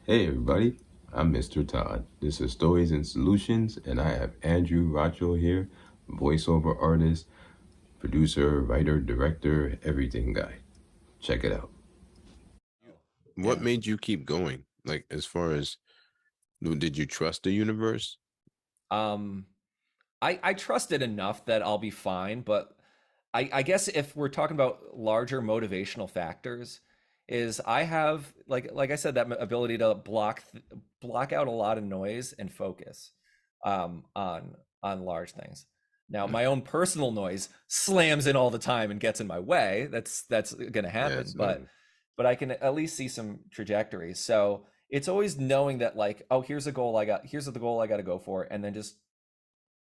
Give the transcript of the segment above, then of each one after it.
Hey everybody, I'm Mr. Todd. This is Stories and Solutions, and I have Andrew Racho here, voiceover artist, producer, writer, director, everything guy. Check it out. Oh, What yeah. made you keep going? Like, as far as, did you trust the universe? Um, I trust it enough that I'll be fine, but I guess if we're talking about larger motivational factors, is I have like I said that ability to block out a lot of noise and focus on large things. Now, Uh, my own personal noise slams in all the time and gets in my way. That's going to Yeah, happen, it's but normal. I can at least see some trajectories. So it's always knowing that like, oh, here's a goal I got, here's the goal I got to go for, and then just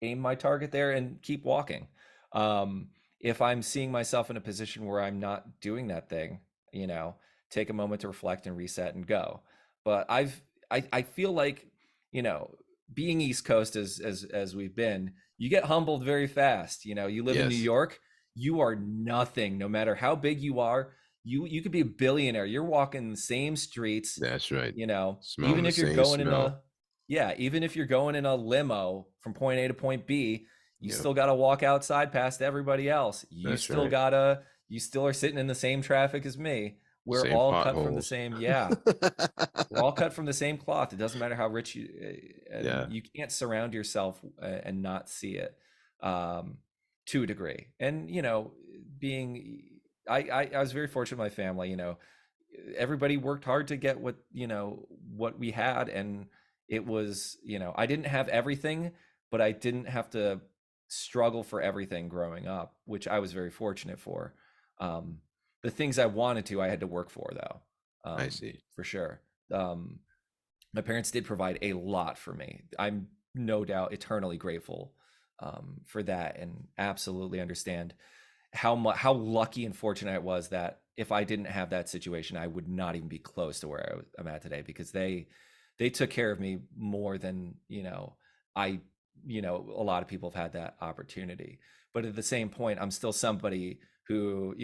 aim my target there and keep walking. Um, if I'm seeing myself in a position where I'm not doing that thing, you know, take a moment to reflect and reset and go. But I feel like, you know, being East Coast as we've been, you get humbled very fast. You know, you live in New Yes, York, you are nothing, no matter how big you are. You could be a billionaire. You're walking the same streets, that's right. you know, Smelling even the if you're same going in smell. a yeah, even if you're going in a limo from point A to point B, you Yep, still got to walk outside past everybody else. that's right. You still are sitting in the same traffic as me. We're Same all cut from the potholes. same, yeah, we're all cut from the same cloth. It doesn't matter how rich you, and Yeah, you can't surround yourself and not see it um, to a degree. And, you know, being, I was very fortunate with my family, you know, everybody worked hard to get what what we had, and it was, you know, I didn't have everything, but I didn't have to struggle for everything growing up, which I was very fortunate for. um, the things I wanted to, I had to work for, though. I see. For sure. um, my parents did provide a lot for me. I'm no doubt eternally grateful for that, and absolutely understand how lucky and fortunate I was that if I didn't have that situation, I would not even be close to where I'm at today, because they took care of me more than, I a lot of people have had that opportunity. But at the same point, I'm still somebody who,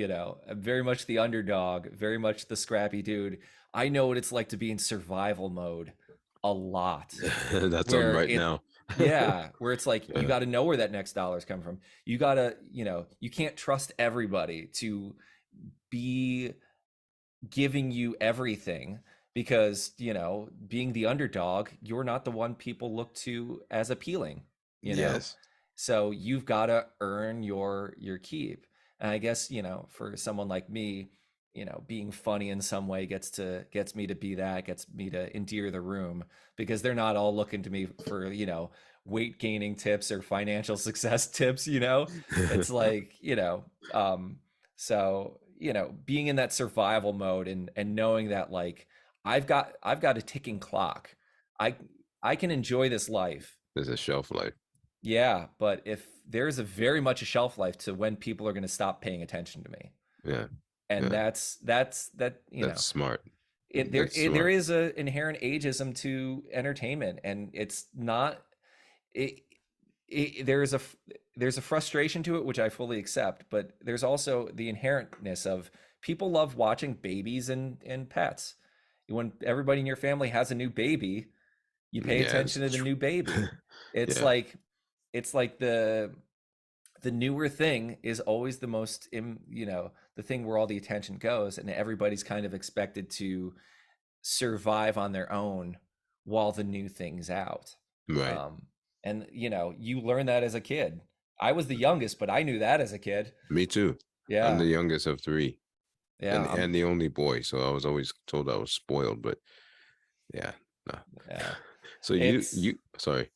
very much the underdog, very much the scrappy dude. I know what it's like to be in survival mode a lot, That's on where right now. where it's like you Yeah, got to know where that next dollar is coming from. You got to, you can't trust everybody to be giving you everything, because, being the underdog, you're not the one people look to as appealing, you know? yes. So you've got to earn your keep. And I guess, for someone like me, being funny in some way gets me to be that, gets me to endear the room, because they're not all looking to me for, weight gaining tips or financial success tips, It's like, so, being in that survival mode, and knowing that, like, I've got a ticking clock. I I can enjoy this life. There's a shelf life. Yeah, but if there's a very much a shelf life to when people are going to stop paying attention to me. Yeah, And yeah. that, That's smart. there That's there smart. is a inherent ageism to entertainment, and it's not it, there's a frustration to it, which I fully accept, but there's also the inherentness of people love watching babies and pets. When everybody in your family has a new baby, you pay Yeah, it's attention to the new baby. It's yeah, like the newer thing is always the most the thing where all the attention goes, and everybody's kind of expected to survive on their own while the new thing's out. right. Um, and you learn that as a kid. I was the youngest, but I knew that as a kid. Me too. I'm the Yeah, youngest of three, yeah, and the only boy, so I was always told I was spoiled. But yeah, no. yeah. So It's you sorry.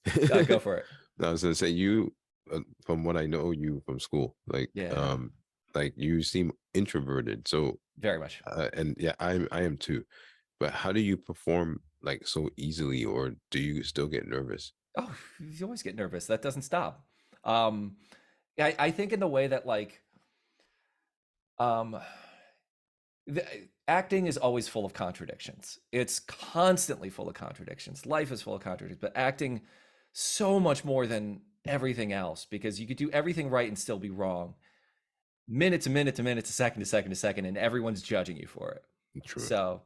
go for it. I was gonna say you, from what I know you from school, Yeah, like you seem introverted. So very much. and yeah, I am too. But how do you perform like so easily, or do you still get nervous? Oh, you always get nervous. That doesn't stop. Um, I think in the way that, like, um, the, acting is always full of contradictions. It's constantly full of contradictions. Life is full of contradictions, but acting so much more than everything else, because you could do everything right and still be wrong, minute to minute to minute to second to second to second, and everyone's judging you for it. True. So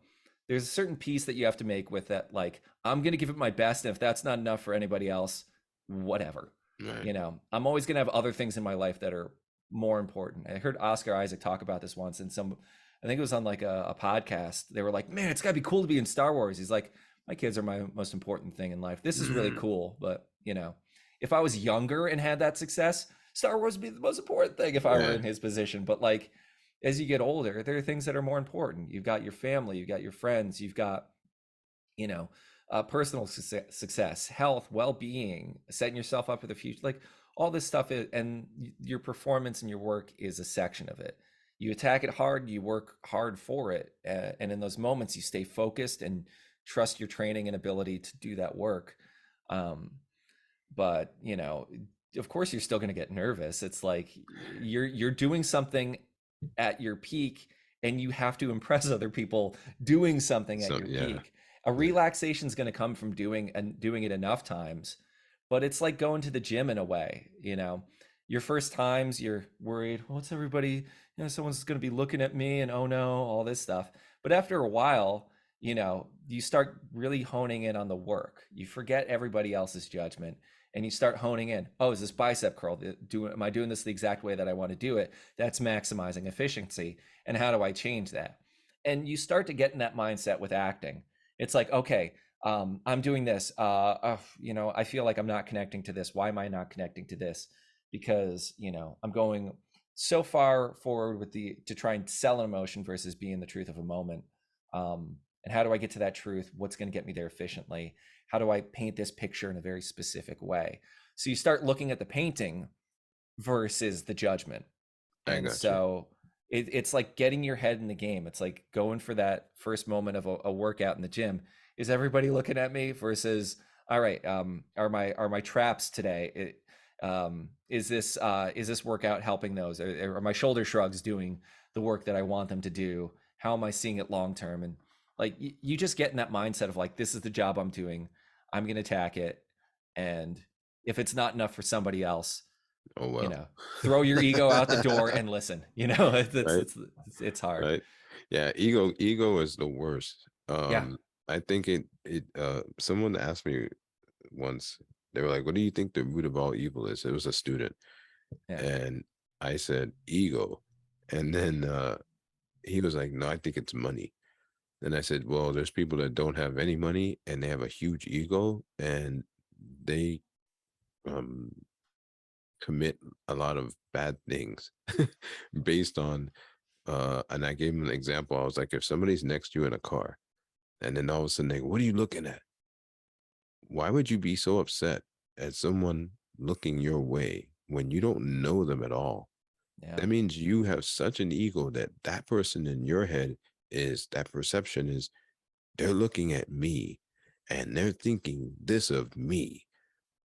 there's a certain piece that you have to make with that. Like, I'm going to give it my best. And if that's not enough for anybody else, whatever. Right. You know, I'm always going to have other things in my life that are more important. I heard Oscar Isaac talk about this once in some, I think it was on like a podcast. They were like, man, it's got to be cool to be in Star Wars. He's like, my kids are my most important thing in life. This is really Mm, cool. But, you know, if I was younger and had that success, Star Wars would be the most important thing if I were yeah. in his position. But like, as you get older, there are things that are more important. You've got your family, you've got your friends, you've got, you know, personal success, health, well-being, setting yourself up for the future. Like all this stuff is, and your performance and your work is a section of it. You attack it hard, you work hard for it, and in those moments, you stay focused and trust your training and ability to do that work. Um, but you know, of course you're still going to get nervous. It's like you're doing something at your peak, and you have to impress other people doing something at So your yeah. peak. A Yeah. relaxation is going to come from doing it enough times. But it's like going to the gym in a way. You know, your first times you're worried, what's everybody, you know, someone's going to be looking at me, and oh no, all this stuff. But after a while, you know, you start really honing in on the work. You forget everybody else's judgment, and you start honing in. Oh, is this bicep curl? Am I doing this the exact way that I want to do it? That's maximizing efficiency. And how do I change that? And you start to get in that mindset with acting. It's like, okay, I'm doing this. You know, I feel like I'm not connecting to this. Why am I not connecting to this? Because, you know, I'm going so far forward with to try and sell an emotion versus being the truth of a moment. And how do I get to that truth? What's going to get me there efficiently? How do I paint this picture in a very specific way? So you start looking at the painting versus the judgment. I And got you. so it's like getting your head in the game. It's like going for that first moment of a workout in the gym. Is everybody looking at me versus, all right, are my traps today? Is this workout helping those? Are my shoulder shrugs doing the work that I want them to do? How am I seeing it long term? And like you just get in that mindset of like, this is the job I'm doing. I'm going to attack it. And if it's not enough for somebody else, Oh you well. know, throw your ego out the door and listen. You know, Right. it's hard. Right. Yeah. Ego is the worst. Yeah, I think someone asked me once, they were like, what do you think the root of all evil is? It was a student. yeah, And I said, ego. And then he was like, no, I think it's money. And I said, well, there's people that don't have any money and they have a huge ego and they um commit a lot of bad things based on and I gave him an example. I was like, if somebody's next to you in a car and then all of a sudden they go, what are you looking at? Why would you be so upset at someone looking your way when you don't know them at all? yeah, That means you have such an ego that that person in your head is that perception is they're looking at me and they're thinking this of me.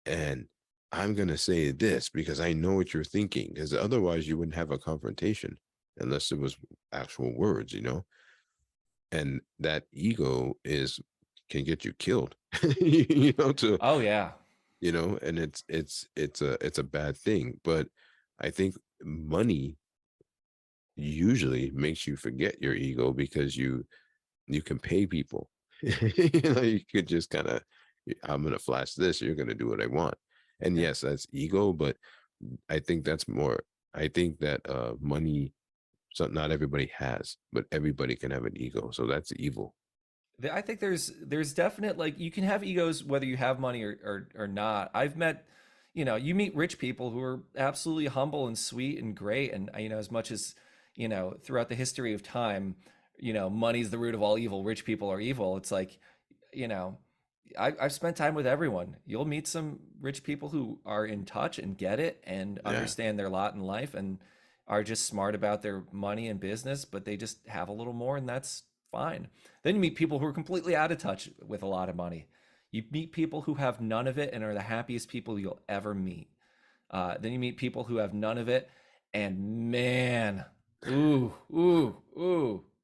And I'm going to say this because I know what you're thinking, because otherwise you wouldn't have a confrontation unless it was actual words, you know? And that ego is can get you killed, you know, oh yeah, and it's a bad thing. But I think money usually makes you forget your ego because you can pay people. You could just kind of, I'm gonna flash this, you're gonna do what I want. And yeah. yes, that's ego, but I think that's more, I think that money, so not everybody has, but everybody can have an ego. So that's evil. I think there's definite, like, you can have egos whether you have money or not. I've met, you know, you meet rich people who are absolutely humble and sweet and great, and you know, as much as, you know, throughout the history of time, you know, money's the root of all evil. Rich people are evil. It's like, you know, I've spent time with everyone. You'll meet some rich people who are in touch and get it and Yeah. understand their lot in life and are just smart about their money and business, but they just have a little more, and that's fine. Then you meet people who are completely out of touch with a lot of money. You meet people who have none of it and are the happiest people you'll ever meet. Then you meet people who have none of it, and man,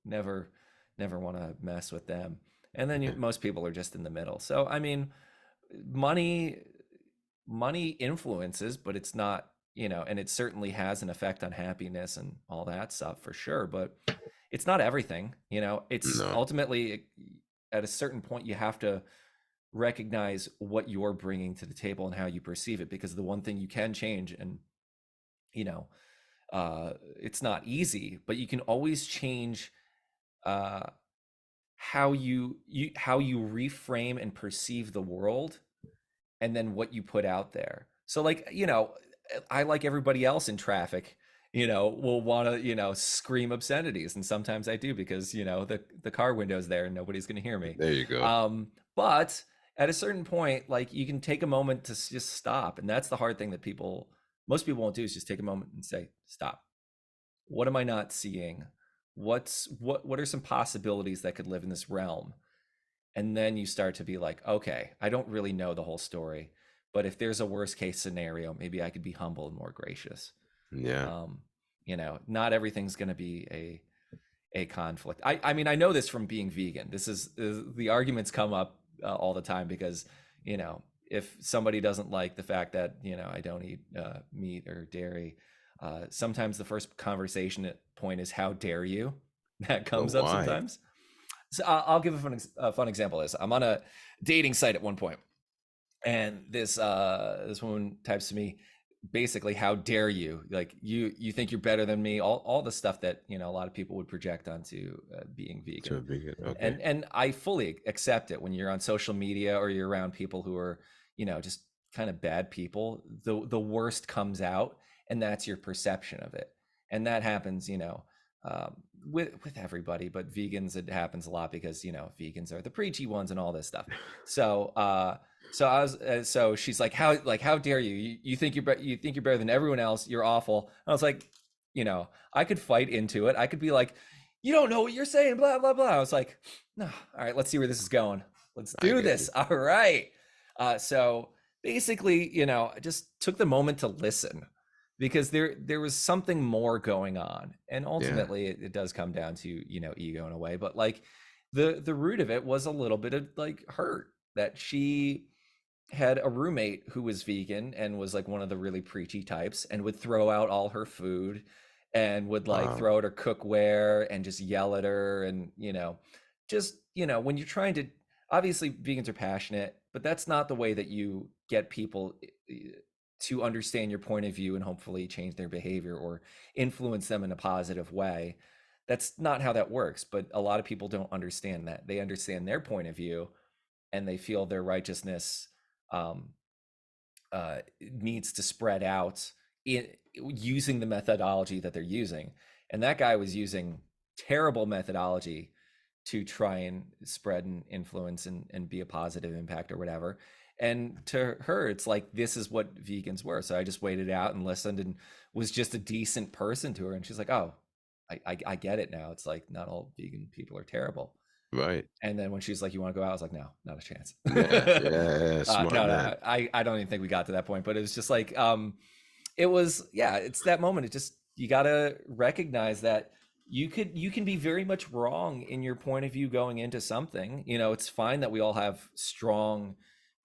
never, never want to mess with them. And then most people are just in the middle. So I mean, money, money influences, but it's not, you know, and it certainly has an effect on happiness and all that stuff for sure. But it's not everything, it's No. ultimately at a certain point you have to recognize what you're bringing to the table and how you perceive it, because the one thing you can change, and you know it's not easy, but you can always change uh how you reframe and perceive the world, and then what you put out there. So like, I, like everybody else in traffic, will want to, scream obscenities, and sometimes I do, because the car window's there and nobody's going to hear me. There you go. But at a certain point, like, you can take a moment to just stop, and that's the hard thing that most people won't do, is just take a moment and say, stop. What am I not seeing? What are some possibilities that could live in this realm? And then you start to be like, okay, I don't really know the whole story, but if there's a worst case scenario, maybe I could be humble and more gracious. Yeah. um Not everything's going to be a conflict. I mean, I know this from being vegan. This is the arguments come up all the time, because if somebody doesn't like the fact that I don't eat meat or dairy, sometimes the first conversation point is, how dare you? That But comes up why? sometimes. So I'll give a fun example of this. I'm on a dating site at one point, and this woman types to me, basically, how dare you? Like, you think you're better than me? All the stuff that a lot of people would project onto being To vegan. a big, okay. And I fully accept it. When you're on social media or you're around people who are just kind of bad people, the worst comes out, and that's your perception of it. And that happens with everybody, but vegans, it happens a lot, because vegans are the preachy ones and all this stuff. So so she's like, how dare you? You think you think you're better than everyone else? You're awful. And I was like, I could fight into it. I could be like, you don't know what you're saying, blah blah blah. I was like, no, all right, let's see where this is going. Let's I do get this. you. All right. So basically, I just took the moment to listen, because there was something more going on, and Yeah. ultimately it does come down to ego in a way, but like the root of it was a little bit of like hurt, that she had a roommate who was vegan and was like one of the really preachy types, and would throw out all her food, and would like Wow. throw out her cookware and just yell at her. And just when you're trying to, obviously vegans are passionate, but that's not the way that you get people to understand your point of view and hopefully change their behavior or influence them in a positive way. That's not how that works. But a lot of people don't understand that. They understand their point of view, and they feel their righteousness um, needs to spread out in using the methodology that they're using. And that guy was using terrible methodology to try and spread and influence and be a positive impact or whatever. And to her, it's like, this is what vegans were. So I just waited out and listened and was just a decent person to her. And she's like, oh, I get it now. It's like, not all vegan people are terrible. Right. And then when she's like, you want to go out? I was like, no, not a chance. Yeah. Yeah. Smart No, man. no, I don't even think we got to that point, but it was just like, it was, yeah, it's that moment. It just, you got to recognize that you can be very much wrong in your point of view going into something. It's fine that we all have strong,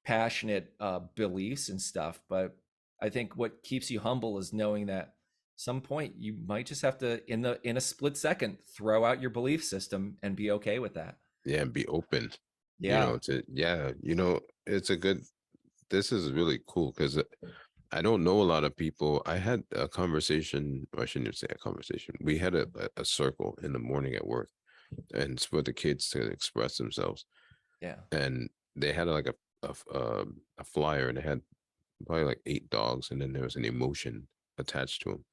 passionate beliefs and stuff, but I think what keeps you humble is knowing that some point you might just have to, in a split second, throw out your belief system and be okay with that. Yeah. And be open, Yeah. yeah, it's a good, this is really cool because I don't know a lot of people. I had a conversation, or I shouldn't even say a conversation. We had a circle in the morning at work, and it's for the kids to express themselves. Yeah. And they had like a flyer, and they had probably like 8 dogs, and then there was an emotion attached to them.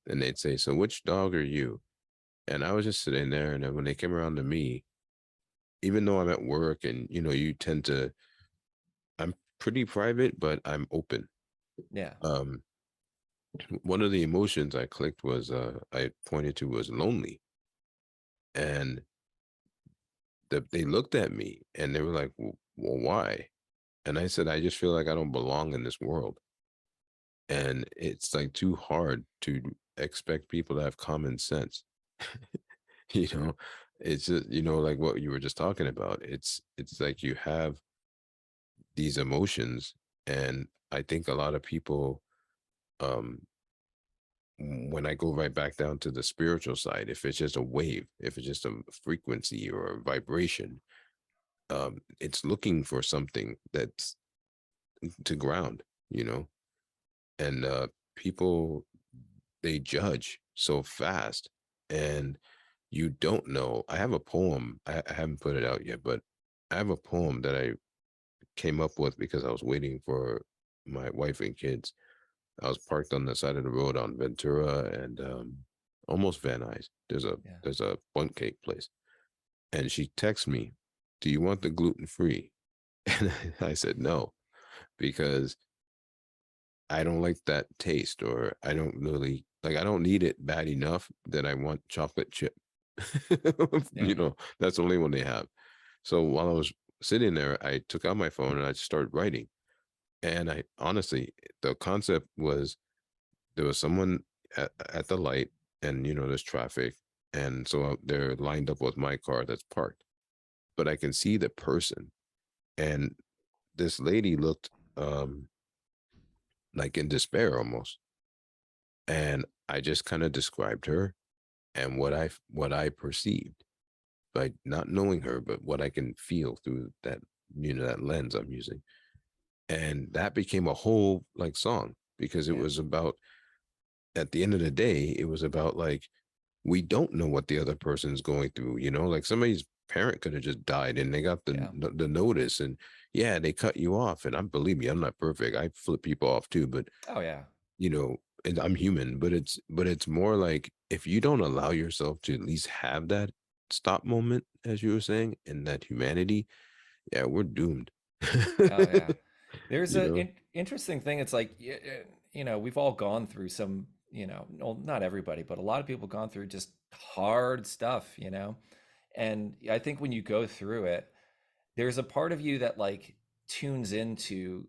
And they'd say, "So which dog are you?" And I was just sitting there, and then when they came around to me, even though I'm at work, and you tend to, I'm pretty private, but I'm open. Yeah. Um, one of the emotions I clicked was I pointed to was lonely, and they looked at me and they were like, Well, why?" And I said, "I just feel like I don't belong in this world, and it's like too hard to expect people to have common sense." you know it's just, like what you were just talking about. It's like you have these emotions, and I think a lot of people um when I go right back down to the spiritual side, if it's just a wave, if it's just a frequency or a vibration, it's looking for something that's to ground, you know. And people, they judge so fast, and you don't know. I have a poem. I haven't put it out yet, but I have a poem that I came up with because I was waiting for my wife and kids. I was parked on the side of the road on Ventura and almost Van Nuys. Yeah. There's a bun cake place, and she texts me, "Do you want the gluten free?" And I said no, because I don't like that taste, or I don't really like. I don't need it bad enough that I want chocolate chip. Yeah. You know, that's the only one they have. So while I was sitting there, I took out my phone and I just started writing. And I honestly, the concept was, there was someone at the light, and there's traffic, and so they're lined up with my car that's parked, but I can see the person, and this lady looked like in despair almost, and I just kind of described her and what I perceived by not knowing her, but what I can feel through that, that lens I'm using. And that became a whole like song, because it Yeah. was about, at the end of the day, it was about like, we don't know what the other person's going through, like somebody's parent could have just died and they got Yeah. the notice, and yeah, they cut you off. And I believe me, I'm not perfect. I flip people off too, but Oh yeah. you know, and I'm human, but it's more like, if you don't allow yourself to at least have that stop moment, as you were saying, and that humanity, yeah, we're doomed. Oh yeah. There's you a know? interesting thing. It's like we've all gone through some, well, not everybody, but a lot of people gone through just hard stuff, And I think when you go through it, there's a part of you that like tunes into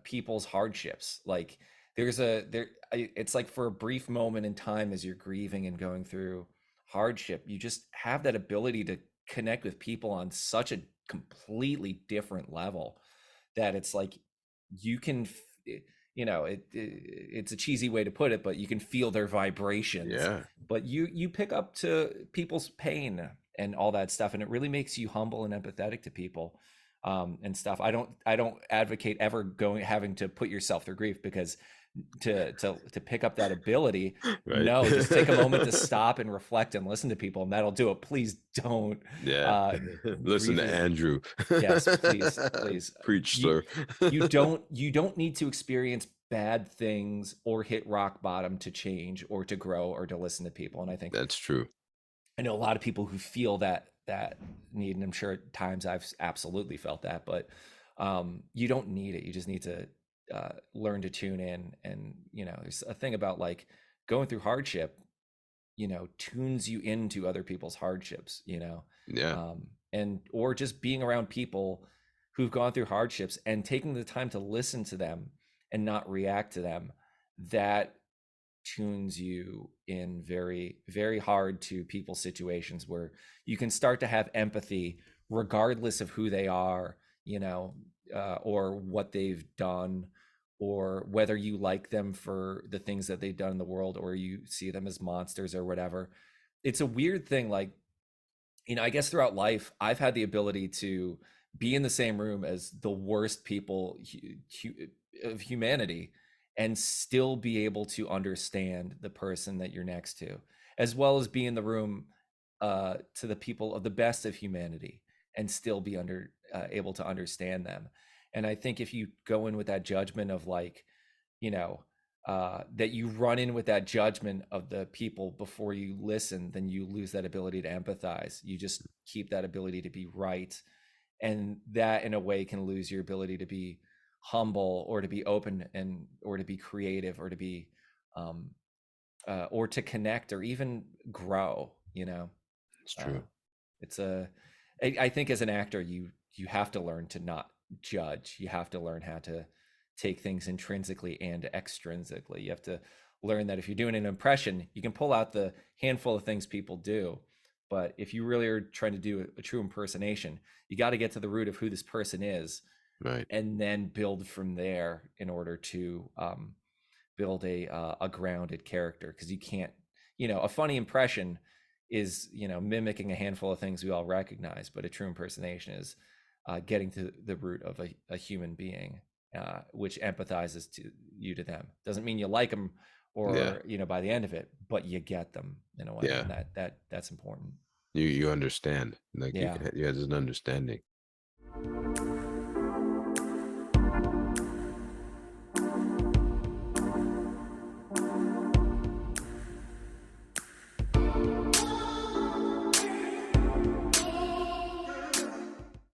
people's hardships. Like it's like for a brief moment in time as you're grieving and going through hardship, you just have that ability to connect with people on such a completely different level that it's like you can it's a cheesy way to put it, but you can feel their vibrations. Yeah, But you pick up to people's pain and all that stuff, and it really makes you humble and empathetic to people, and stuff. I don't advocate ever going having to put yourself through grief, because to pick up that ability, right. no, just take a moment to stop and reflect and listen to people, and that'll do it. Please don't Yeah. uh Listen grieve to your Andrew. yes, please, please. Preach, you sir. you don't need to experience bad things or hit rock bottom to change or to grow or to listen to people. And I think That's true. I know a lot of people who feel that need, and I'm sure at times I've absolutely felt that, but you don't need it. You just need to learn to tune in. And there's a thing about like going through hardship, tunes you into other people's hardships, Yeah. and or just being around people who've gone through hardships and taking the time to listen to them and not react to them. That tunes you in very, very hard to people's situations, where you can start to have empathy regardless of who they are, or what they've done, or whether you like them for the things that they've done in the world, or you see them as monsters or whatever. It's a weird thing. Like, I guess throughout life, I've had the ability to be in the same room as the worst people of humanity and still be able to understand the person that you're next to, as well as be in the room to the people of the best of humanity and still be able to understand them. And I think if you go in with that judgment of like, you know, that you run in with that judgment of the people before you listen, then you lose that ability to empathize. You just keep that ability to be right. And that in a way can lose your ability to be humble or to be open and or to be creative or to be um or to connect or even grow, It's uh true. it's a I think as an actor, you have to learn to not judge. You have to learn how to take things intrinsically and extrinsically. You have to learn that if you're doing an impression, you can pull out the handful of things people do, but if you really are trying to do a true impersonation, you got to get to the root of who this person is Right. and then build from there in order to build a grounded character, because you can't, a funny impression is, mimicking a handful of things we all recognize, but a true impersonation is getting to the root of a human being, which empathizes to them. Doesn't mean you like them, Yeah. or by the end of it, but you get them in a way, Yeah. and that's important. You understand. Like Yeah. you have an understanding.